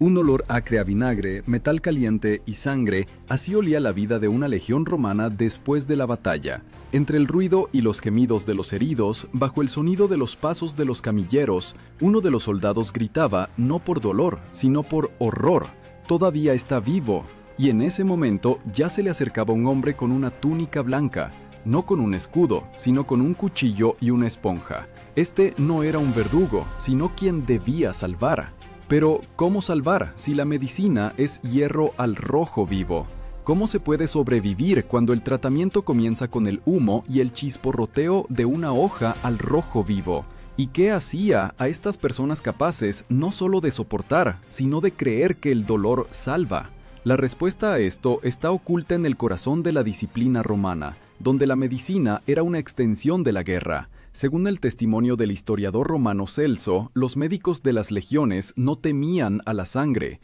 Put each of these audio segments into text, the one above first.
Un olor acre a vinagre, metal caliente y sangre, así olía la vida de una legión romana después de la batalla. Entre el ruido y los gemidos de los heridos, bajo el sonido de los pasos de los camilleros, uno de los soldados gritaba no por dolor, sino por horror: «Todavía está vivo». Y en ese momento ya se le acercaba un hombre con una túnica blanca, no con un escudo, sino con un cuchillo y una esponja. Este no era un verdugo, sino quien debía salvar. Pero, ¿cómo salvar si la medicina es hierro al rojo vivo? ¿Cómo se puede sobrevivir cuando el tratamiento comienza con el humo y el chisporroteo de una hoja al rojo vivo? ¿Y qué hacía a estas personas capaces no solo de soportar, sino de creer que el dolor salva? La respuesta a esto está oculta en el corazón de la disciplina romana, donde la medicina era una extensión de la guerra. Según el testimonio del historiador romano Celso, los médicos de las legiones no temían a la sangre.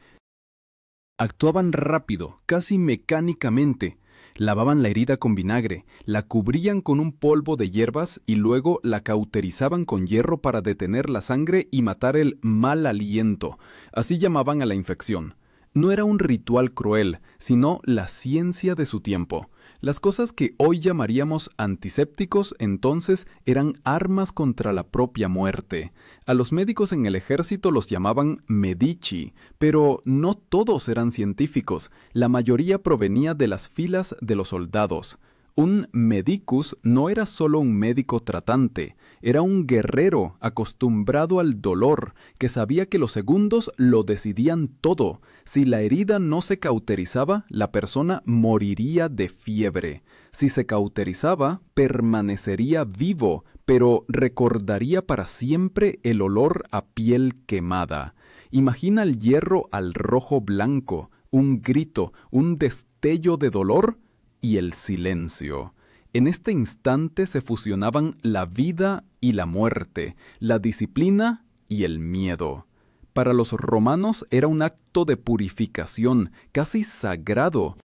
Actuaban rápido, casi mecánicamente. Lavaban la herida con vinagre, la cubrían con un polvo de hierbas y luego la cauterizaban con hierro para detener la sangre y matar el mal aliento. Así llamaban a la infección. No era un ritual cruel, sino la ciencia de su tiempo. Las cosas que hoy llamaríamos antisépticos entonces eran armas contra la propia muerte. A los médicos en el ejército los llamaban medici, pero no todos eran científicos. La mayoría provenía de las filas de los soldados. Un medicus no era solo un médico tratante, era un guerrero acostumbrado al dolor, que sabía que los segundos lo decidían todo. Si la herida no se cauterizaba, la persona moriría de fiebre. Si se cauterizaba, permanecería vivo, pero recordaría para siempre el olor a piel quemada. Imagina el hierro al rojo blanco, un grito, un destello de dolor y el silencio. En este instante se fusionaban la vida y la muerte, la disciplina y el miedo. Para los romanos era un acto de purificación, casi sagrado.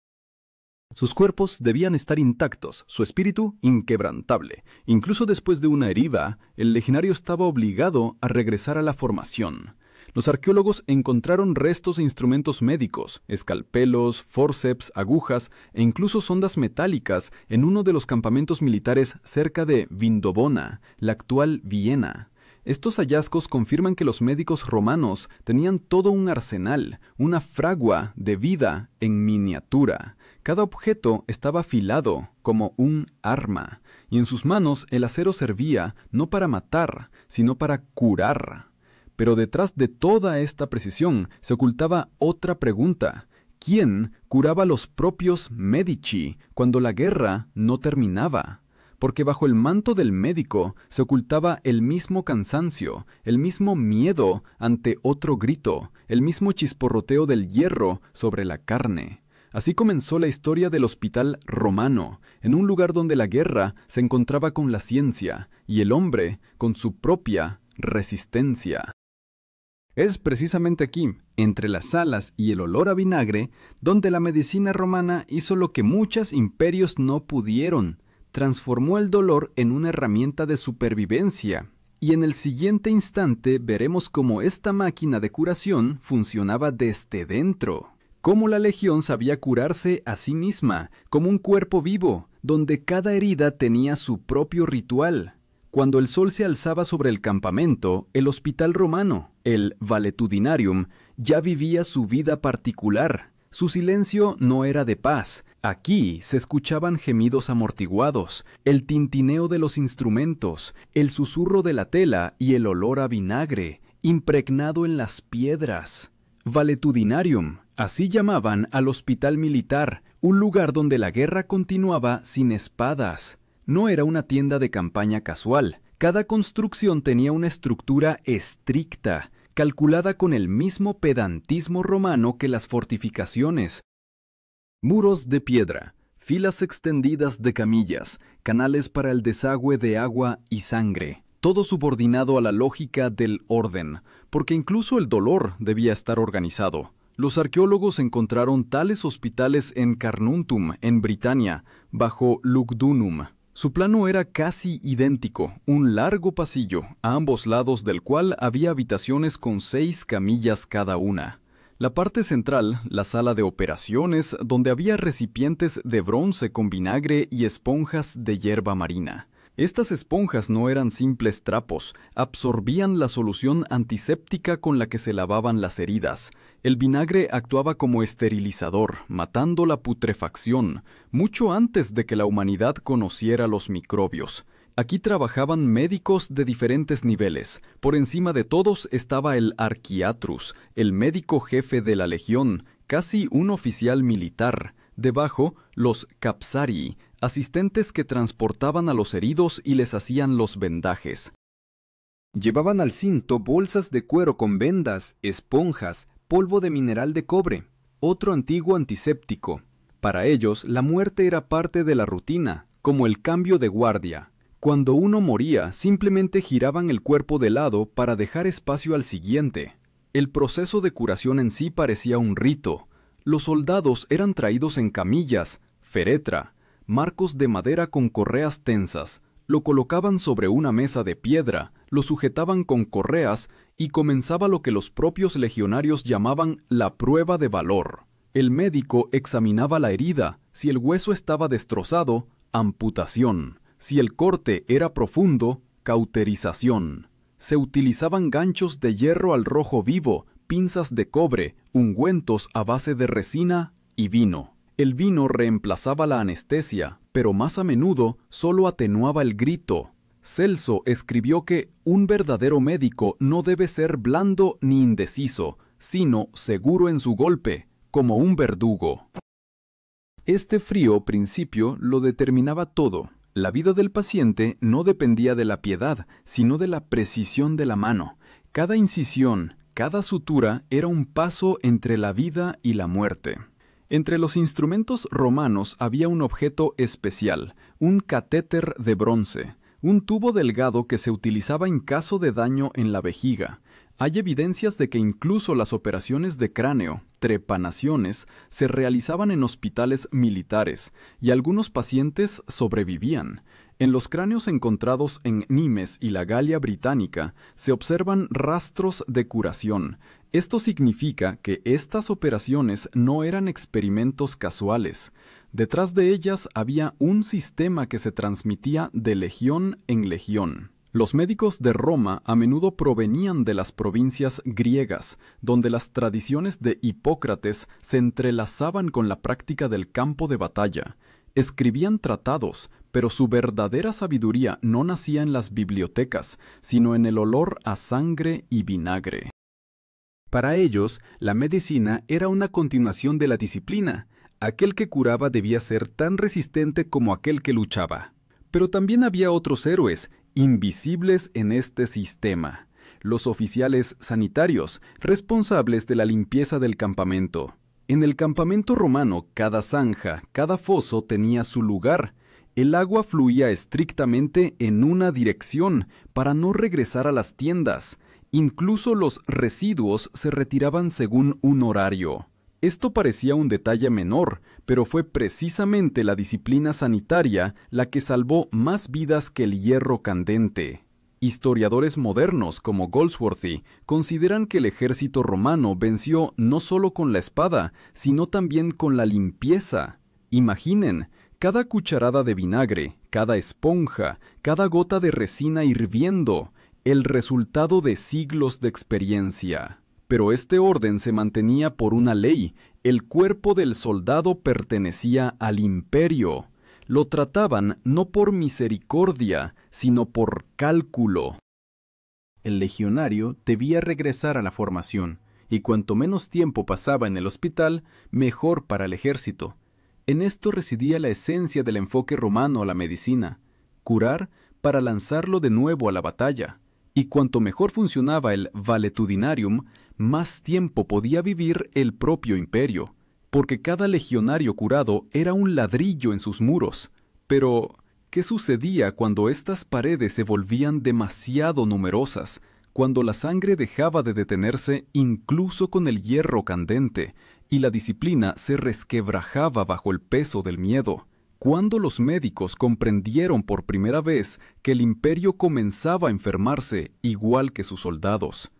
Sus cuerpos debían estar intactos, su espíritu inquebrantable. Incluso después de una herida, el legionario estaba obligado a regresar a la formación. Los arqueólogos encontraron restos e instrumentos médicos, escalpelos, fórceps, agujas e incluso sondas metálicas en uno de los campamentos militares cerca de Vindobona, la actual Viena. Estos hallazgos confirman que los médicos romanos tenían todo un arsenal, una fragua de vida en miniatura. Cada objeto estaba afilado como un arma, y en sus manos el acero servía no para matar, sino para curar. Pero detrás de toda esta precisión se ocultaba otra pregunta: ¿quién curaba a los propios medici cuando la guerra no terminaba? Porque bajo el manto del médico se ocultaba el mismo cansancio, el mismo miedo ante otro grito, el mismo chisporroteo del hierro sobre la carne. Así comenzó la historia del hospital romano, en un lugar donde la guerra se encontraba con la ciencia y el hombre con su propia resistencia. Es precisamente aquí, entre las salas y el olor a vinagre, donde la medicina romana hizo lo que muchos imperios no pudieron: transformó el dolor en una herramienta de supervivencia. Y en el siguiente instante veremos cómo esta máquina de curación funcionaba desde dentro. Cómo la legión sabía curarse a sí misma, como un cuerpo vivo, donde cada herida tenía su propio ritual. Cuando el sol se alzaba sobre el campamento, el hospital romano, el Valetudinarium, ya vivía su vida particular. Su silencio no era de paz. Aquí se escuchaban gemidos amortiguados, el tintineo de los instrumentos, el susurro de la tela y el olor a vinagre, impregnado en las piedras. Valetudinarium, así llamaban al hospital militar, un lugar donde la guerra continuaba sin espadas. No era una tienda de campaña casual. Cada construcción tenía una estructura estricta, calculada con el mismo pedantismo romano que las fortificaciones. Muros de piedra, filas extendidas de camillas, canales para el desagüe de agua y sangre, todo subordinado a la lógica del orden, porque incluso el dolor debía estar organizado. Los arqueólogos encontraron tales hospitales en Carnuntum, en Britania, bajo Lugdunum. Su plano era casi idéntico, un largo pasillo, a ambos lados del cual había habitaciones con 6 camillas cada una. La parte central, la sala de operaciones, donde había recipientes de bronce con vinagre y esponjas de hierba marina. Estas esponjas no eran simples trapos, absorbían la solución antiséptica con la que se lavaban las heridas. El vinagre actuaba como esterilizador, matando la putrefacción, mucho antes de que la humanidad conociera los microbios. Aquí trabajaban médicos de diferentes niveles. Por encima de todos estaba el archiatrus, el médico jefe de la legión, casi un oficial militar. Debajo, los capsarii, asistentes que transportaban a los heridos y les hacían los vendajes. Llevaban al cinto bolsas de cuero con vendas, esponjas, polvo de mineral de cobre, otro antiguo antiséptico. Para ellos, la muerte era parte de la rutina, como el cambio de guardia. Cuando uno moría, simplemente giraban el cuerpo de lado para dejar espacio al siguiente. El proceso de curación en sí parecía un rito. Los soldados eran traídos en camillas, féretra, marcos de madera con correas tensas, lo colocaban sobre una mesa de piedra, lo sujetaban con correas y comenzaba lo que los propios legionarios llamaban la prueba de valor. El médico examinaba la herida, si el hueso estaba destrozado, amputación. Si el corte era profundo, cauterización. Se utilizaban ganchos de hierro al rojo vivo, pinzas de cobre, ungüentos a base de resina y vino. El vino reemplazaba la anestesia, pero más a menudo solo atenuaba el grito. Celso escribió que un verdadero médico no debe ser blando ni indeciso, sino seguro en su golpe, como un verdugo. Este frío principio lo determinaba todo. La vida del paciente no dependía de la piedad, sino de la precisión de la mano. Cada incisión, cada sutura era un paso entre la vida y la muerte. Entre los instrumentos romanos había un objeto especial, un catéter de bronce, un tubo delgado que se utilizaba en caso de daño en la vejiga. Hay evidencias de que incluso las operaciones de cráneo, trepanaciones, se realizaban en hospitales militares, y algunos pacientes sobrevivían. En los cráneos encontrados en Nimes y la Galia británica se observan rastros de curación. Esto significa que estas operaciones no eran experimentos casuales. Detrás de ellas había un sistema que se transmitía de legión en legión. Los médicos de Roma a menudo provenían de las provincias griegas, donde las tradiciones de Hipócrates se entrelazaban con la práctica del campo de batalla. Escribían tratados, pero su verdadera sabiduría no nacía en las bibliotecas, sino en el olor a sangre y vinagre. Para ellos, la medicina era una continuación de la disciplina. Aquel que curaba debía ser tan resistente como aquel que luchaba. Pero también había otros héroes, invisibles en este sistema, los oficiales sanitarios, responsables de la limpieza del campamento. En el campamento romano, cada zanja, cada foso tenía su lugar. El agua fluía estrictamente en una dirección para no regresar a las tiendas. Incluso los residuos se retiraban según un horario. Esto parecía un detalle menor, pero fue precisamente la disciplina sanitaria la que salvó más vidas que el hierro candente. Historiadores modernos como Goldsworthy consideran que el ejército romano venció no solo con la espada, sino también con la limpieza. Imaginen, cada cucharada de vinagre, cada esponja, cada gota de resina hirviendo, el resultado de siglos de experiencia. Pero este orden se mantenía por una ley. El cuerpo del soldado pertenecía al imperio. Lo trataban no por misericordia, sino por cálculo. El legionario debía regresar a la formación, y cuanto menos tiempo pasaba en el hospital, mejor para el ejército. En esto residía la esencia del enfoque romano a la medicina: curar para lanzarlo de nuevo a la batalla. Y cuanto mejor funcionaba el valetudinarium, más tiempo podía vivir el propio imperio, porque cada legionario curado era un ladrillo en sus muros. Pero, ¿qué sucedía cuando estas paredes se volvían demasiado numerosas, cuando la sangre dejaba de detenerse incluso con el hierro candente, y la disciplina se resquebrajaba bajo el peso del miedo? Cuando los médicos comprendieron por primera vez que el imperio comenzaba a enfermarse igual que sus soldados.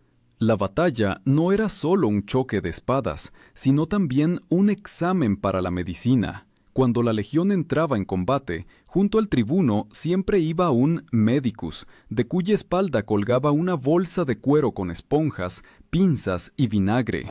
La batalla no era solo un choque de espadas, sino también un examen para la medicina. Cuando la legión entraba en combate, junto al tribuno siempre iba un medicus, de cuya espalda colgaba una bolsa de cuero con esponjas, pinzas y vinagre.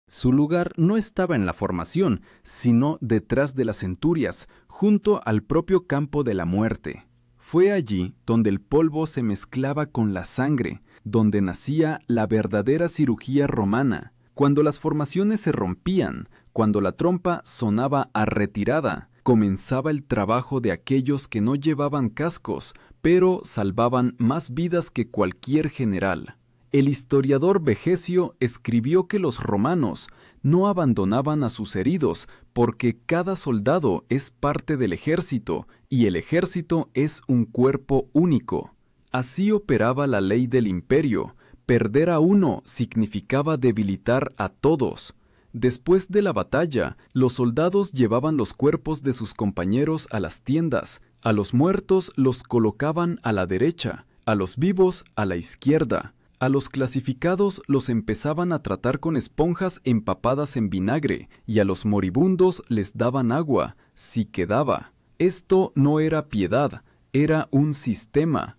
Su lugar no estaba en la formación, sino detrás de las centurias, junto al propio campo de la muerte. Fue allí donde el polvo se mezclaba con la sangre, donde nacía la verdadera cirugía romana. Cuando las formaciones se rompían, cuando la trompa sonaba a retirada, comenzaba el trabajo de aquellos que no llevaban cascos, pero salvaban más vidas que cualquier general. El historiador Vegesio escribió que los romanos no abandonaban a sus heridos porque cada soldado es parte del ejército y el ejército es un cuerpo único. Así operaba la ley del imperio. Perder a uno significaba debilitar a todos. Después de la batalla, los soldados llevaban los cuerpos de sus compañeros a las tiendas, a los muertos los colocaban a la derecha, a los vivos a la izquierda. A los clasificados los empezaban a tratar con esponjas empapadas en vinagre y a los moribundos les daban agua, si quedaba. Esto no era piedad, era un sistema.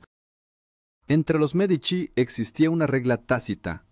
Entre los Medici existía una regla tácita.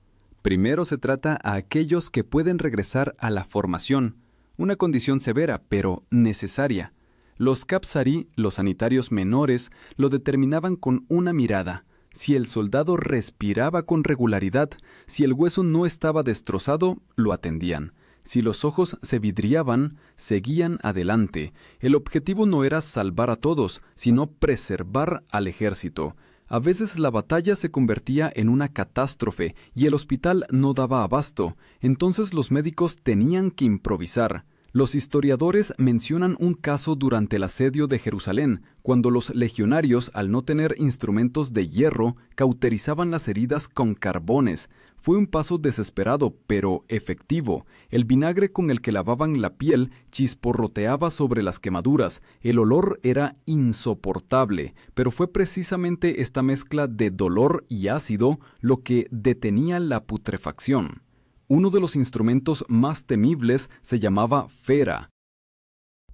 Primero se trata a aquellos que pueden regresar a la formación, una condición severa pero necesaria. Los capsari, los sanitarios menores, lo determinaban con una mirada. Si el soldado respiraba con regularidad, si el hueso no estaba destrozado, lo atendían. Si los ojos se vidriaban, seguían adelante. El objetivo no era salvar a todos, sino preservar al ejército. A veces la batalla se convertía en una catástrofe y el hospital no daba abasto. Entonces los médicos tenían que improvisar. Los historiadores mencionan un caso durante el asedio de Jerusalén, cuando los legionarios, al no tener instrumentos de hierro, cauterizaban las heridas con carbones. Fue un paso desesperado, pero efectivo. El vinagre con el que lavaban la piel chisporroteaba sobre las quemaduras. El olor era insoportable, pero fue precisamente esta mezcla de dolor y ácido lo que detenía la putrefacción. Uno de los instrumentos más temibles se llamaba fera.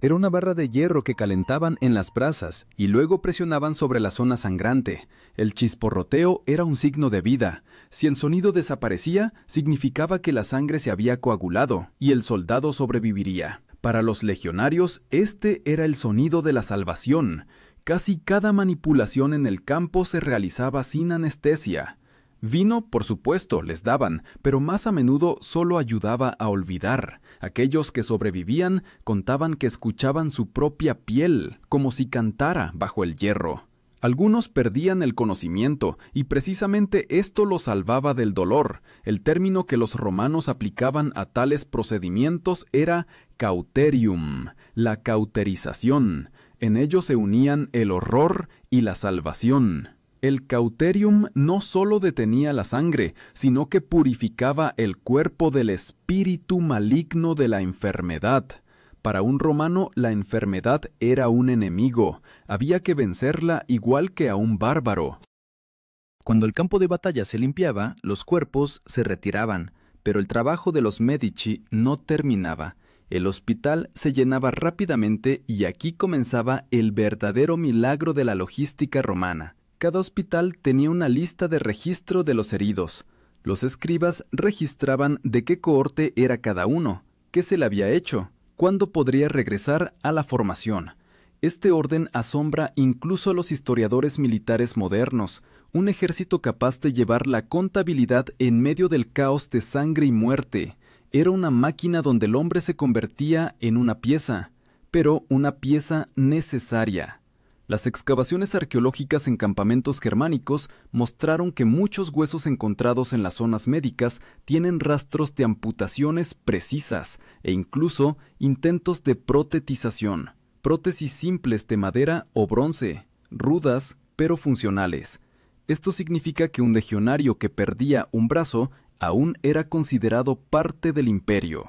Era una barra de hierro que calentaban en las brasas y luego presionaban sobre la zona sangrante. El chisporroteo era un signo de vida. Si el sonido desaparecía, significaba que la sangre se había coagulado y el soldado sobreviviría. Para los legionarios, este era el sonido de la salvación. Casi cada manipulación en el campo se realizaba sin anestesia. Vino, por supuesto, les daban, pero más a menudo solo ayudaba a olvidar. Aquellos que sobrevivían contaban que escuchaban su propia piel, como si cantara bajo el hierro. Algunos perdían el conocimiento, y precisamente esto los salvaba del dolor. El término que los romanos aplicaban a tales procedimientos era cauterium, la cauterización. En ello se unían el horror y la salvación. El cauterium no solo detenía la sangre, sino que purificaba el cuerpo del espíritu maligno de la enfermedad. Para un romano, la enfermedad era un enemigo. Había que vencerla igual que a un bárbaro. Cuando el campo de batalla se limpiaba, los cuerpos se retiraban, pero el trabajo de los Medici no terminaba. El hospital se llenaba rápidamente y aquí comenzaba el verdadero milagro de la logística romana. Cada hospital tenía una lista de registro de los heridos. Los escribas registraban de qué cohorte era cada uno, qué se le había hecho, cuándo podría regresar a la formación. Este orden asombra incluso a los historiadores militares modernos, un ejército capaz de llevar la contabilidad en medio del caos de sangre y muerte. Era una máquina donde el hombre se convertía en una pieza, pero una pieza necesaria. Las excavaciones arqueológicas en campamentos germánicos mostraron que muchos huesos encontrados en las zonas médicas tienen rastros de amputaciones precisas e incluso intentos de protetización, prótesis simples de madera o bronce, rudas pero funcionales. Esto significa que un legionario que perdía un brazo aún era considerado parte del imperio.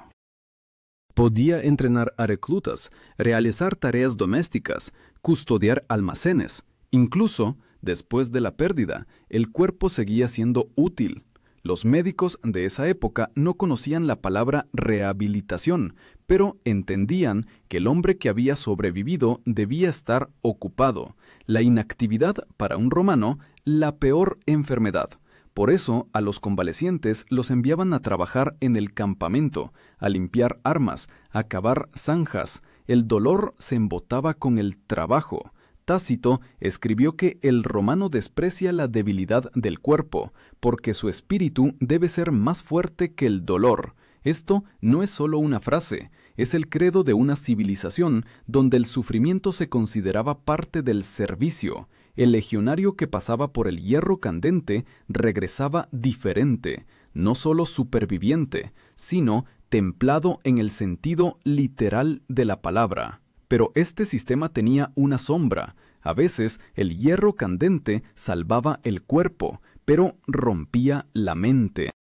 Podía entrenar a reclutas, realizar tareas domésticas, custodiar almacenes. Incluso, después de la pérdida, el cuerpo seguía siendo útil. Los médicos de esa época no conocían la palabra rehabilitación, pero entendían que el hombre que había sobrevivido debía estar ocupado. La inactividad para un romano, la peor enfermedad. Por eso, a los convalecientes los enviaban a trabajar en el campamento, a limpiar armas, a cavar zanjas. El dolor se embotaba con el trabajo. Tácito escribió que el romano desprecia la debilidad del cuerpo, porque su espíritu debe ser más fuerte que el dolor. Esto no es solo una frase, es el credo de una civilización donde el sufrimiento se consideraba parte del servicio. El legionario que pasaba por el hierro candente regresaba diferente, no solo superviviente, sino templado en el sentido literal de la palabra. Pero este sistema tenía una sombra. A veces el hierro candente salvaba el cuerpo, pero rompía la mente.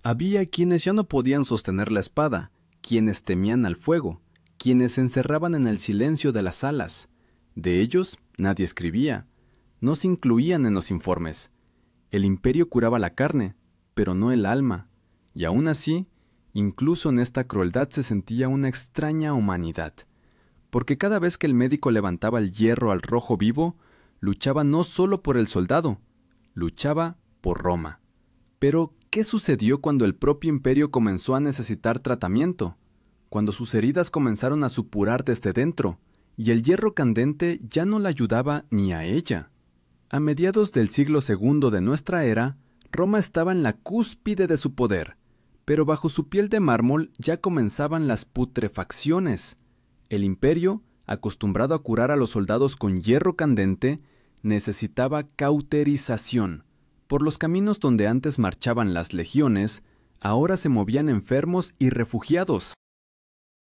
Había quienes ya no podían sostener la espada, quienes temían al fuego, quienes se encerraban en el silencio de las salas. De ellos nadie escribía, no se incluían en los informes. El imperio curaba la carne, pero no el alma, y aún así, incluso en esta crueldad se sentía una extraña humanidad. Porque cada vez que el médico levantaba el hierro al rojo vivo, luchaba no solo por el soldado, luchaba por Roma. Pero, ¿qué sucedió cuando el propio imperio comenzó a necesitar tratamiento? Cuando sus heridas comenzaron a supurar desde dentro, y el hierro candente ya no la ayudaba ni a ella. A mediados del siglo II de nuestra era, Roma estaba en la cúspide de su poder, pero bajo su piel de mármol ya comenzaban las putrefacciones. El imperio, acostumbrado a curar a los soldados con hierro candente, necesitaba cauterización. Por los caminos donde antes marchaban las legiones, ahora se movían enfermos y refugiados.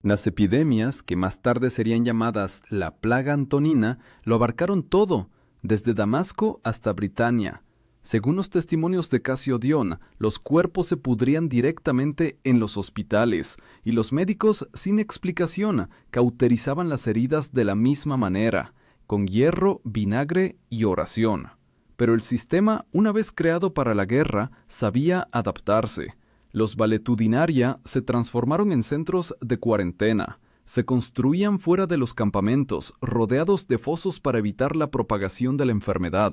Las epidemias, que más tarde serían llamadas la plaga antonina, lo abarcaron todo, desde Damasco hasta Britania. Según los testimonios de Casio Dion, los cuerpos se pudrían directamente en los hospitales, y los médicos, sin explicación, cauterizaban las heridas de la misma manera, con hierro, vinagre y oración. Pero el sistema, una vez creado para la guerra, sabía adaptarse. Los valetudinaria se transformaron en centros de cuarentena. Se construían fuera de los campamentos, rodeados de fosos para evitar la propagación de la enfermedad.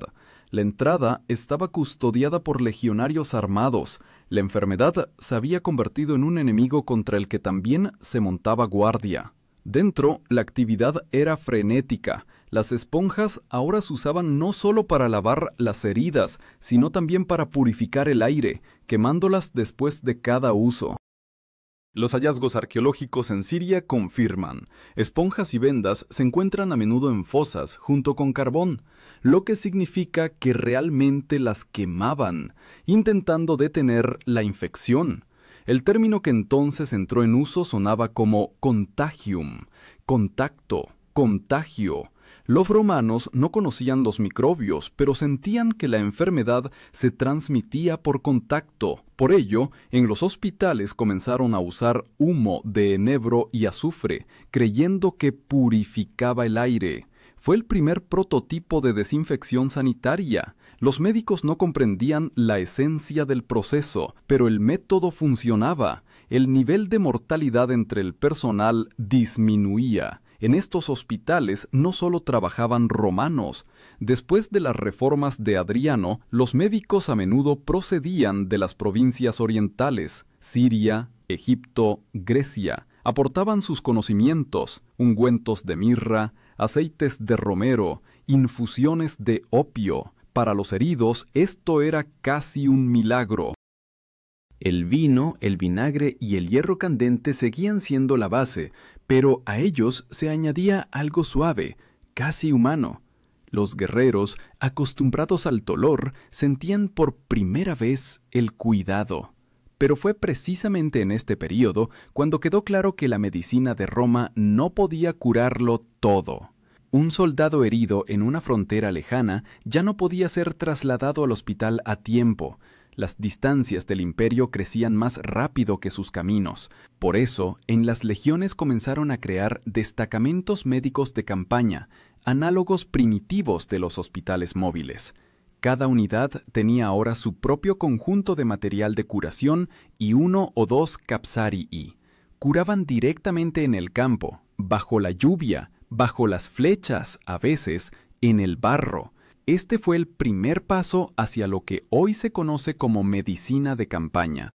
La entrada estaba custodiada por legionarios armados. La enfermedad se había convertido en un enemigo contra el que también se montaba guardia. Dentro, la actividad era frenética. Las esponjas ahora se usaban no solo para lavar las heridas, sino también para purificar el aire, quemándolas después de cada uso. Los hallazgos arqueológicos en Siria confirman. Esponjas y vendas se encuentran a menudo en fosas junto con carbón, lo que significa que realmente las quemaban, intentando detener la infección. El término que entonces entró en uso sonaba como contagium, contacto, contagio. Los romanos no conocían los microbios, pero sentían que la enfermedad se transmitía por contacto. Por ello, en los hospitales comenzaron a usar humo de enebro y azufre, creyendo que purificaba el aire. Fue el primer prototipo de desinfección sanitaria. Los médicos no comprendían la esencia del proceso, pero el método funcionaba. El nivel de mortalidad entre el personal disminuía. En estos hospitales no solo trabajaban romanos. Después de las reformas de Adriano, los médicos a menudo procedían de las provincias orientales, Siria, Egipto, Grecia. Aportaban sus conocimientos, ungüentos de mirra, aceites de romero, infusiones de opio. Para los heridos esto era casi un milagro. El vino, el vinagre y el hierro candente seguían siendo la base, pero a ellos se añadía algo suave, casi humano. Los guerreros, acostumbrados al dolor, sentían por primera vez el cuidado. Pero fue precisamente en este período cuando quedó claro que la medicina de Roma no podía curarlo todo. Un soldado herido en una frontera lejana ya no podía ser trasladado al hospital a tiempo. Las distancias del imperio crecían más rápido que sus caminos. Por eso, en las legiones comenzaron a crear destacamentos médicos de campaña, análogos primitivos de los hospitales móviles. Cada unidad tenía ahora su propio conjunto de material de curación y 1 o 2 capsarii. Curaban directamente en el campo, bajo la lluvia, bajo las flechas, a veces, en el barro. Este fue el primer paso hacia lo que hoy se conoce como medicina de campaña.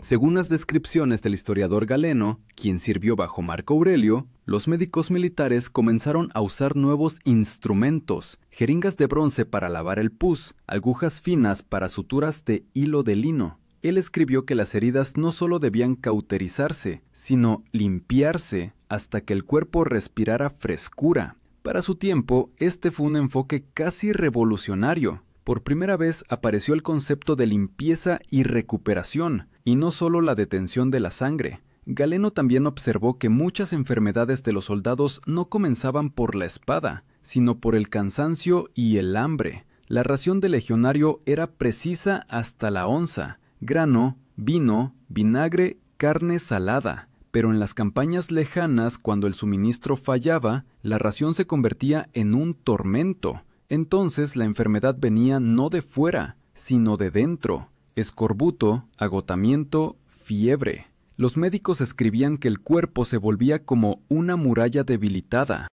Según las descripciones del historiador Galeno, quien sirvió bajo Marco Aurelio, los médicos militares comenzaron a usar nuevos instrumentos, jeringas de bronce para lavar el pus, agujas finas para suturas de hilo de lino. Él escribió que las heridas no solo debían cauterizarse, sino limpiarse hasta que el cuerpo respirara frescura. Para su tiempo, este fue un enfoque casi revolucionario. Por primera vez apareció el concepto de limpieza y recuperación, y no solo la detención de la sangre. Galeno también observó que muchas enfermedades de los soldados no comenzaban por la espada, sino por el cansancio y el hambre. La ración del legionario era precisa hasta la onza: grano, vino, vinagre, carne salada. Pero en las campañas lejanas, cuando el suministro fallaba, la ración se convertía en un tormento. Entonces la enfermedad venía no de fuera, sino de dentro: escorbuto, agotamiento, fiebre. Los médicos escribían que el cuerpo se volvía como una muralla debilitada.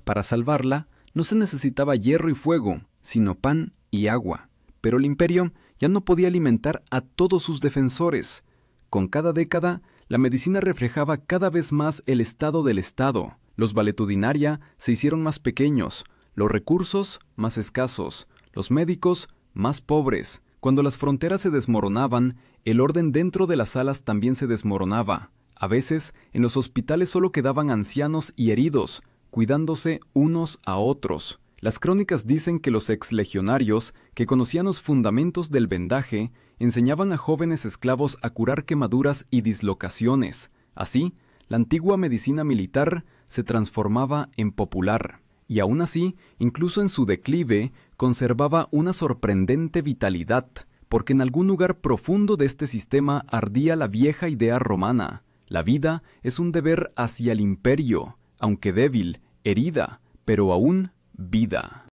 Para salvarla, no se necesitaba hierro y fuego, sino pan y agua. Pero el imperio ya no podía alimentar a todos sus defensores. Con cada década, la medicina reflejaba cada vez más el estado del Estado. Los valetudinaria se hicieron más pequeños, los recursos más escasos, los médicos más pobres. Cuando las fronteras se desmoronaban, el orden dentro de las salas también se desmoronaba. A veces, en los hospitales solo quedaban ancianos y heridos, cuidándose unos a otros. Las crónicas dicen que los exlegionarios, que conocían los fundamentos del vendaje, enseñaban a jóvenes esclavos a curar quemaduras y dislocaciones. Así, la antigua medicina militar se transformaba en popular. Y aún así, incluso en su declive, conservaba una sorprendente vitalidad, porque en algún lugar profundo de este sistema ardía la vieja idea romana: la vida es un deber hacia el imperio, aunque débil, herida, pero aún vida.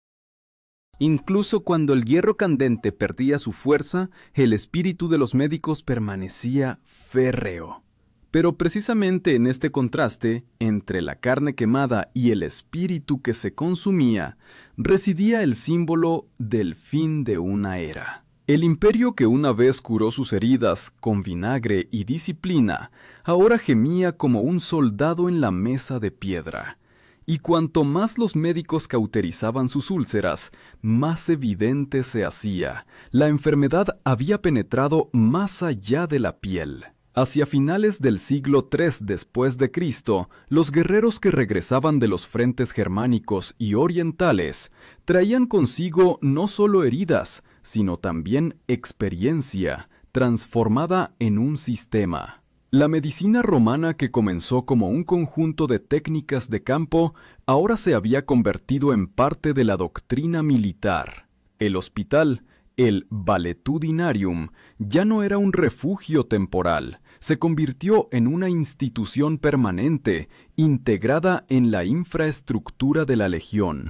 Incluso cuando el hierro candente perdía su fuerza, el espíritu de los médicos permanecía férreo. Pero precisamente en este contraste, entre la carne quemada y el espíritu que se consumía, residía el símbolo del fin de una era. El imperio que una vez curó sus heridas con vinagre y disciplina, ahora gemía como un soldado en la mesa de piedra. Y cuanto más los médicos cauterizaban sus úlceras, más evidente se hacía: la enfermedad había penetrado más allá de la piel. Hacia finales del siglo III después de Cristo, los guerreros que regresaban de los frentes germánicos y orientales traían consigo no solo heridas, sino también experiencia, transformada en un sistema. La medicina romana, que comenzó como un conjunto de técnicas de campo, ahora se había convertido en parte de la doctrina militar. El hospital, el valetudinarium, ya no era un refugio temporal, se convirtió en una institución permanente, integrada en la infraestructura de la legión.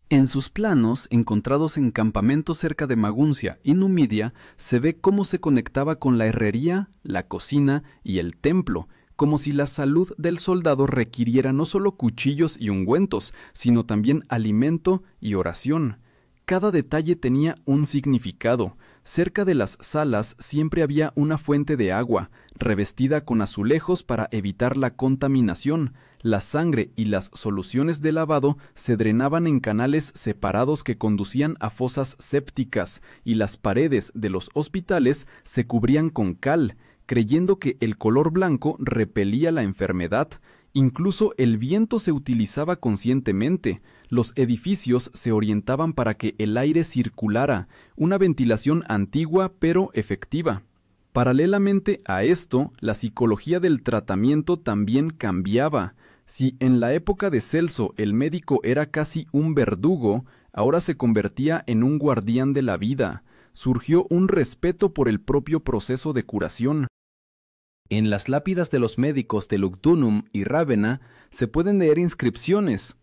En sus planos, encontrados en campamentos cerca de Maguncia y Numidia, se ve cómo se conectaba con la herrería, la cocina y el templo, como si la salud del soldado requiriera no solo cuchillos y ungüentos, sino también alimento y oración. Cada detalle tenía un significado. Cerca de las salas siempre había una fuente de agua, revestida con azulejos para evitar la contaminación. La sangre y las soluciones de lavado se drenaban en canales separados que conducían a fosas sépticas, y las paredes de los hospitales se cubrían con cal, creyendo que el color blanco repelía la enfermedad. Incluso el viento se utilizaba conscientemente. Los edificios se orientaban para que el aire circulara, una ventilación antigua pero efectiva. Paralelamente a esto, la psicología del tratamiento también cambiaba. Si en la época de Celso el médico era casi un verdugo, ahora se convertía en un guardián de la vida. Surgió un respeto por el propio proceso de curación. En las lápidas de los médicos de Lugdunum y Rávena se pueden leer inscripciones: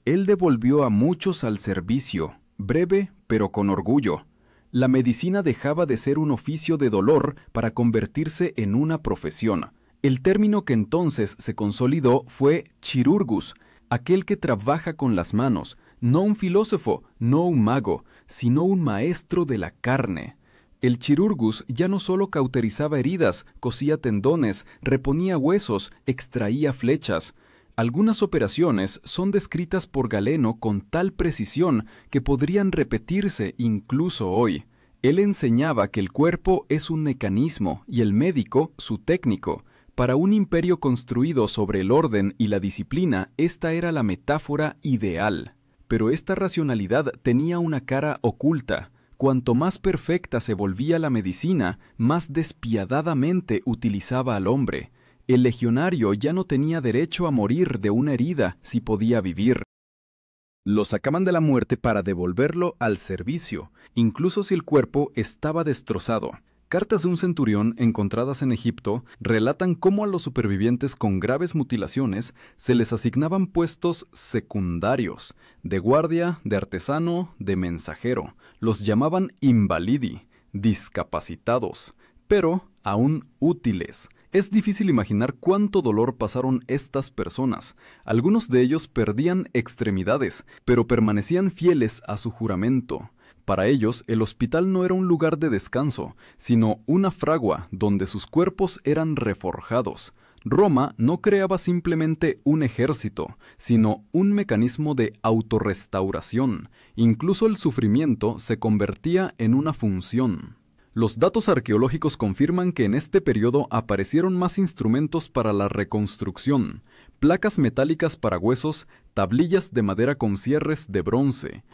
él devolvió a muchos al servicio, breve pero con orgullo. La medicina dejaba de ser un oficio de dolor para convertirse en una profesión. El término que entonces se consolidó fue chirurgus, aquel que trabaja con las manos, no un filósofo, no un mago, sino un maestro de la carne. El chirurgus ya no solo cauterizaba heridas, cosía tendones, reponía huesos, extraía flechas. Algunas operaciones son descritas por Galeno con tal precisión que podrían repetirse incluso hoy. Él enseñaba que el cuerpo es un mecanismo y el médico su técnico. Para un imperio construido sobre el orden y la disciplina, esta era la metáfora ideal. Pero esta racionalidad tenía una cara oculta. Cuanto más perfecta se volvía la medicina, más despiadadamente utilizaba al hombre. El legionario ya no tenía derecho a morir de una herida si podía vivir. Lo sacaban de la muerte para devolverlo al servicio, incluso si el cuerpo estaba destrozado. Cartas de un centurión encontradas en Egipto relatan cómo a los supervivientes con graves mutilaciones se les asignaban puestos secundarios, de guardia, de artesano, de mensajero. Los llamaban invalidi, discapacitados, pero aún útiles. Es difícil imaginar cuánto dolor pasaron estas personas. Algunos de ellos perdían extremidades, pero permanecían fieles a su juramento. Para ellos, el hospital no era un lugar de descanso, sino una fragua donde sus cuerpos eran reforjados. Roma no creaba simplemente un ejército, sino un mecanismo de autorrestauración. Incluso el sufrimiento se convertía en una función. Los datos arqueológicos confirman que en este periodo aparecieron más instrumentos para la reconstrucción, placas metálicas para huesos, tablillas de madera con cierres de bronce.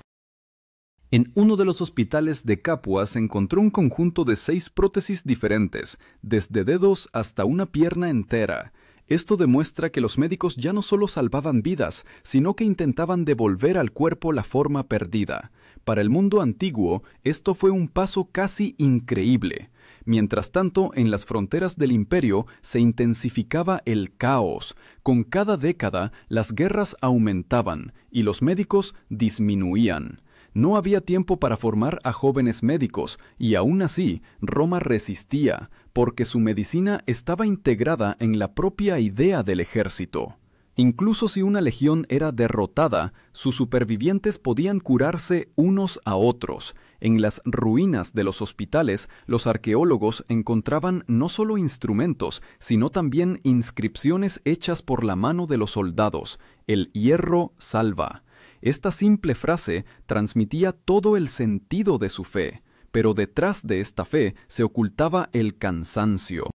En uno de los hospitales de Capua se encontró un conjunto de 6 prótesis diferentes, desde dedos hasta una pierna entera. Esto demuestra que los médicos ya no solo salvaban vidas, sino que intentaban devolver al cuerpo la forma perdida. Para el mundo antiguo, esto fue un paso casi increíble. Mientras tanto, en las fronteras del imperio se intensificaba el caos. Con cada década, las guerras aumentaban y los médicos disminuían. No había tiempo para formar a jóvenes médicos, y aún así, Roma resistía, porque su medicina estaba integrada en la propia idea del ejército. Incluso si una legión era derrotada, sus supervivientes podían curarse unos a otros. En las ruinas de los hospitales, los arqueólogos encontraban no solo instrumentos, sino también inscripciones hechas por la mano de los soldados. El hierro salva. Esta simple frase transmitía todo el sentido de su fe, pero detrás de esta fe se ocultaba el cansancio.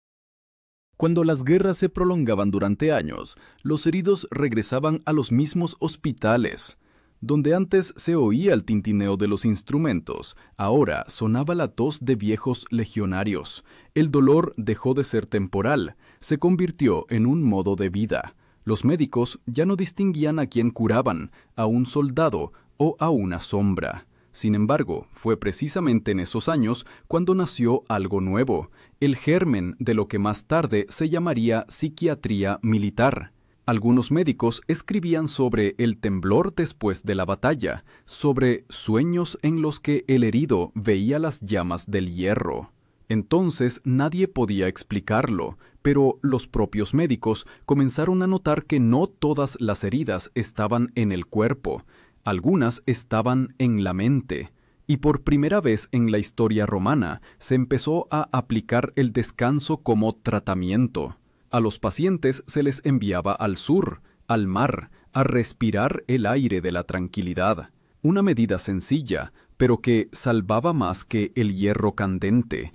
Cuando las guerras se prolongaban durante años, los heridos regresaban a los mismos hospitales. Donde antes se oía el tintineo de los instrumentos, ahora sonaba la tos de viejos legionarios. El dolor dejó de ser temporal, se convirtió en un modo de vida. Los médicos ya no distinguían a quién curaban, a un soldado o a una sombra. Sin embargo, fue precisamente en esos años cuando nació algo nuevo, el germen de lo que más tarde se llamaría psiquiatría militar. Algunos médicos escribían sobre el temblor después de la batalla, sobre sueños en los que el herido veía las llamas del hierro. Entonces nadie podía explicarlo, pero los propios médicos comenzaron a notar que no todas las heridas estaban en el cuerpo, algunas estaban en la mente. Y por primera vez en la historia romana se empezó a aplicar el descanso como tratamiento. A los pacientes se les enviaba al sur, al mar, a respirar el aire de la tranquilidad. Una medida sencilla, pero que salvaba más que el hierro candente.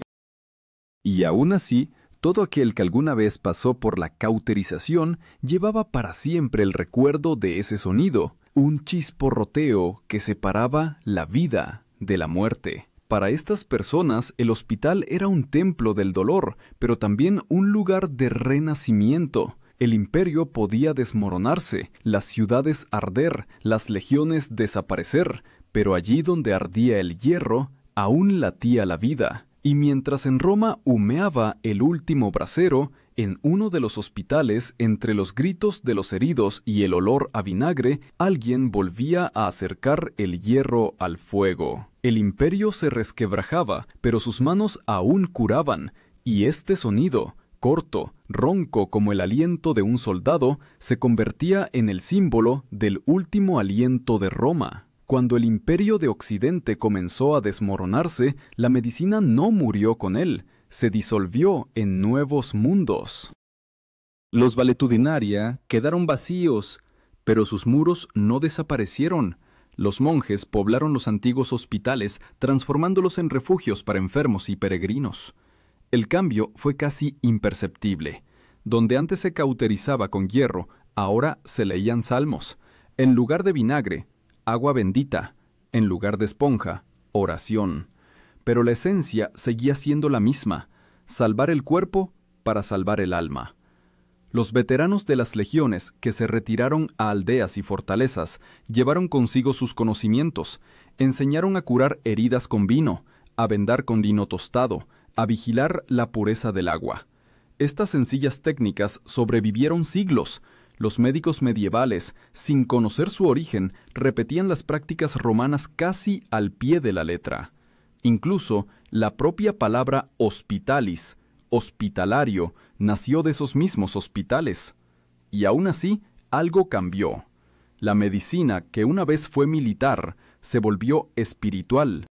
Y aún así, todo aquel que alguna vez pasó por la cauterización llevaba para siempre el recuerdo de ese sonido, un chisporroteo que separaba la vida de la muerte. Para estas personas, el hospital era un templo del dolor, pero también un lugar de renacimiento. El imperio podía desmoronarse, las ciudades arder, las legiones desaparecer, pero allí donde ardía el hierro, aún latía la vida. Y mientras en Roma humeaba el último brasero, en uno de los hospitales, entre los gritos de los heridos y el olor a vinagre, alguien volvía a acercar el hierro al fuego. El imperio se resquebrajaba, pero sus manos aún curaban, y este sonido, corto, ronco como el aliento de un soldado, se convertía en el símbolo del último aliento de Roma. Cuando el imperio de Occidente comenzó a desmoronarse, la medicina no murió con él, se disolvió en nuevos mundos. Los valetudinaria quedaron vacíos, pero sus muros no desaparecieron. Los monjes poblaron los antiguos hospitales, transformándolos en refugios para enfermos y peregrinos. El cambio fue casi imperceptible. Donde antes se cauterizaba con hierro, ahora se leían salmos. En lugar de vinagre, agua bendita; en lugar de esponja, oración. Pero la esencia seguía siendo la misma: salvar el cuerpo para salvar el alma. Los veteranos de las legiones que se retiraron a aldeas y fortalezas llevaron consigo sus conocimientos, enseñaron a curar heridas con vino, a vendar con lino tostado, a vigilar la pureza del agua. Estas sencillas técnicas sobrevivieron siglos. Los médicos medievales, sin conocer su origen, repetían las prácticas romanas casi al pie de la letra. Incluso la propia palabra hospitalis, hospitalario, nació de esos mismos hospitales. Y aún así, algo cambió. La medicina, que una vez fue militar, se volvió espiritual.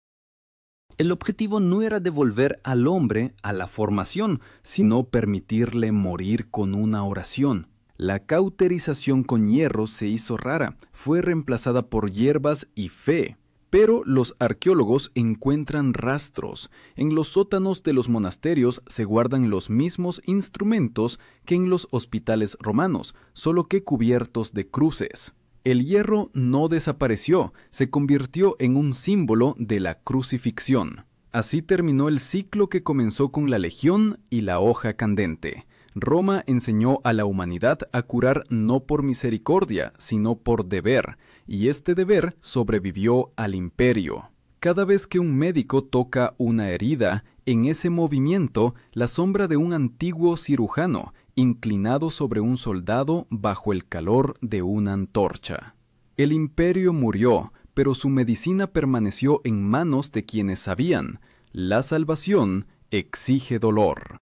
El objetivo no era devolver al hombre a la formación, sino permitirle morir con una oración. La cauterización con hierro se hizo rara, fue reemplazada por hierbas y fe. Pero los arqueólogos encuentran rastros. En los sótanos de los monasterios se guardan los mismos instrumentos que en los hospitales romanos, solo que cubiertos de cruces. El hierro no desapareció, se convirtió en un símbolo de la crucifixión. Así terminó el ciclo que comenzó con la legión y la hoja candente. Roma enseñó a la humanidad a curar no por misericordia, sino por deber, y este deber sobrevivió al imperio. Cada vez que un médico toca una herida, en ese movimiento, la sombra de un antiguo cirujano, inclinado sobre un soldado bajo el calor de una antorcha. El imperio murió, pero su medicina permaneció en manos de quienes sabían: la salvación exige dolor.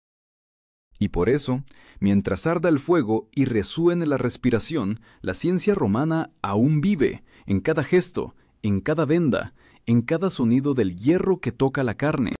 Y por eso, mientras arda el fuego y resuene la respiración, la ciencia romana aún vive, en cada gesto, en cada venda, en cada sonido del hierro que toca la carne.